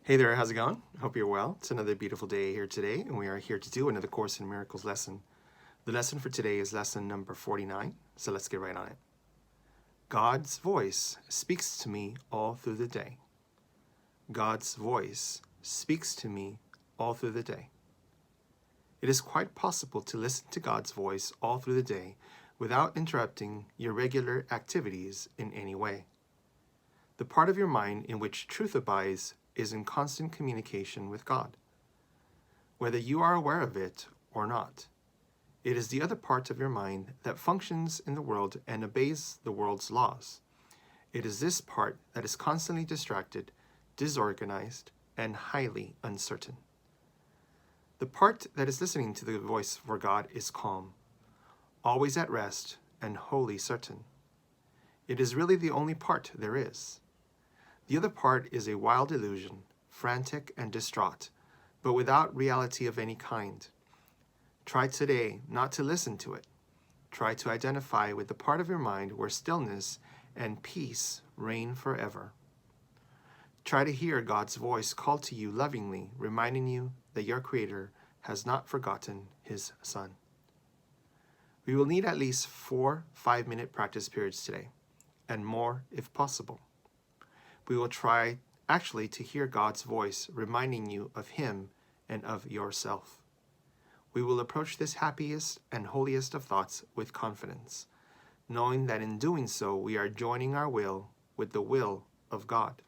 Hey there, how's it going? Hope you're well. It's another beautiful day here today, and we are here to do another Course in Miracles lesson. The lesson for today is lesson number 49, so let's get right on it. God's voice speaks to me all through the day. God's voice speaks to me all through the day. It is quite possible to listen to God's voice all through the day without interrupting your regular activities in any way. The part of your mind in which truth abides is in constant communication with God, whether you are aware of it or not. It is the other part of your mind that functions in the world and obeys the world's laws. It is this part that is constantly distracted, disorganized, and highly uncertain. The part that is listening to the voice for God is calm, always at rest, and wholly certain. It is really the only part there is. The other part is a wild illusion, frantic and distraught, but without reality of any kind. Try today not to listen to it. Try to identify with the part of your mind where stillness and peace reign forever. Try to hear God's voice call to you lovingly, reminding you that your Creator has not forgotten His Son. We will need at least 4 5-minute practice periods today, and more if possible. We will try actually to hear God's voice reminding you of Him and of yourself. We will approach this happiest and holiest of thoughts with confidence, knowing that in doing so we are joining our will with the will of God.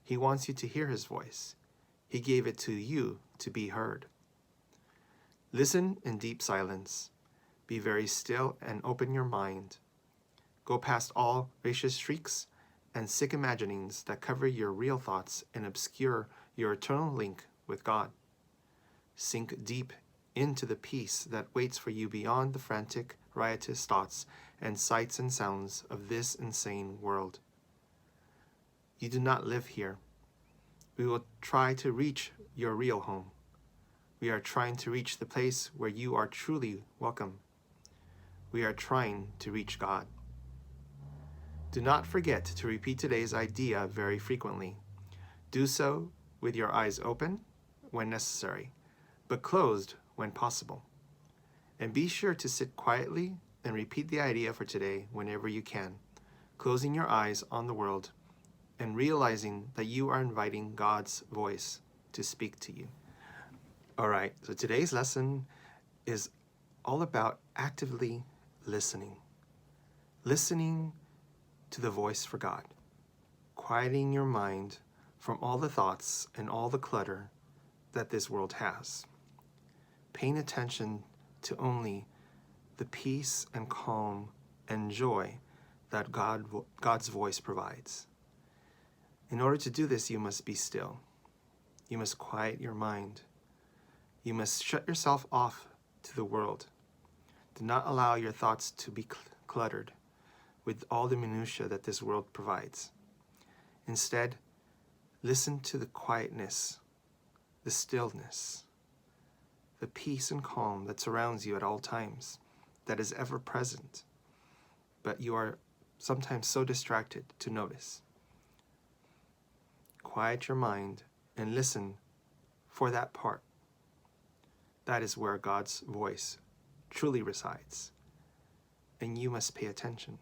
He wants you to hear His voice. He gave it to you to be heard. Listen in deep silence. Be very still and open your mind. Go past all vicious shrieks and sick imaginings that cover your real thoughts and obscure your eternal link with God. Sink deep into the peace that waits for you beyond the frantic, riotous thoughts and sights and sounds of this insane world. You do not live here. We will try to reach your real home. We are trying to reach the place where you are truly welcome. We are trying to reach God. Do not forget to repeat today's idea very frequently. Do so with your eyes open when necessary, but closed when possible. And be sure to sit quietly and repeat the idea for today whenever you can, closing your eyes on the world and realizing that you are inviting God's voice to speak to you. All right, so today's lesson is all about actively listening. Listening to the voice for God, quieting your mind from all the thoughts and all the clutter that this world has, paying attention to only the peace and calm and joy that God's voice provides. In order to do this, you must be still. You must quiet your mind. You must shut yourself off to the world. Do not allow your thoughts to be cluttered with all the minutiae that this world provides. Instead, listen to the quietness, the stillness, the peace and calm that surrounds you at all times, that is ever present, but you are sometimes so distracted to notice. Quiet your mind and listen for that part. That is where God's voice truly resides, and you must pay attention.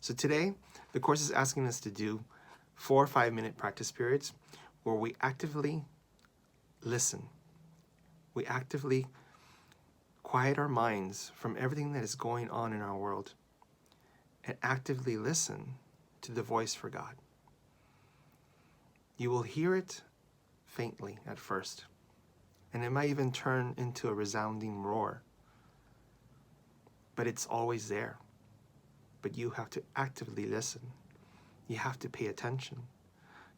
So today, the course is asking us to do 4 5-minute practice periods where we actively listen. We actively quiet our minds from everything that is going on in our world and actively listen to the voice for God. You will hear it faintly at first, and it might even turn into a resounding roar, but it's always there. But you have to actively listen. You have to pay attention.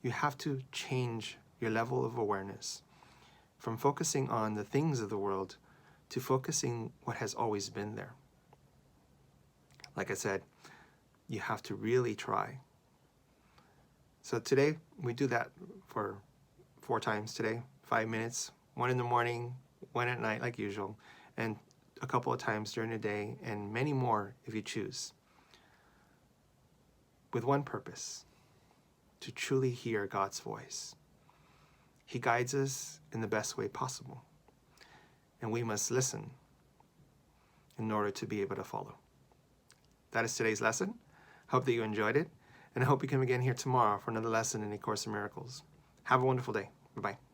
You have to change your level of awareness from focusing on the things of the world to focusing what has always been there. Like I said, you have to really try. So today, we do that for 4 times today, 5 minutes, 1 in the morning, 1 at night like usual, and a couple of times during the day, and many more if you choose. With one purpose, to truly hear God's voice. He guides us in the best way possible. And we must listen in order to be able to follow. That is today's lesson. Hope that you enjoyed it. And I hope you come again here tomorrow for another lesson in A Course in Miracles. Have a wonderful day. Bye-bye.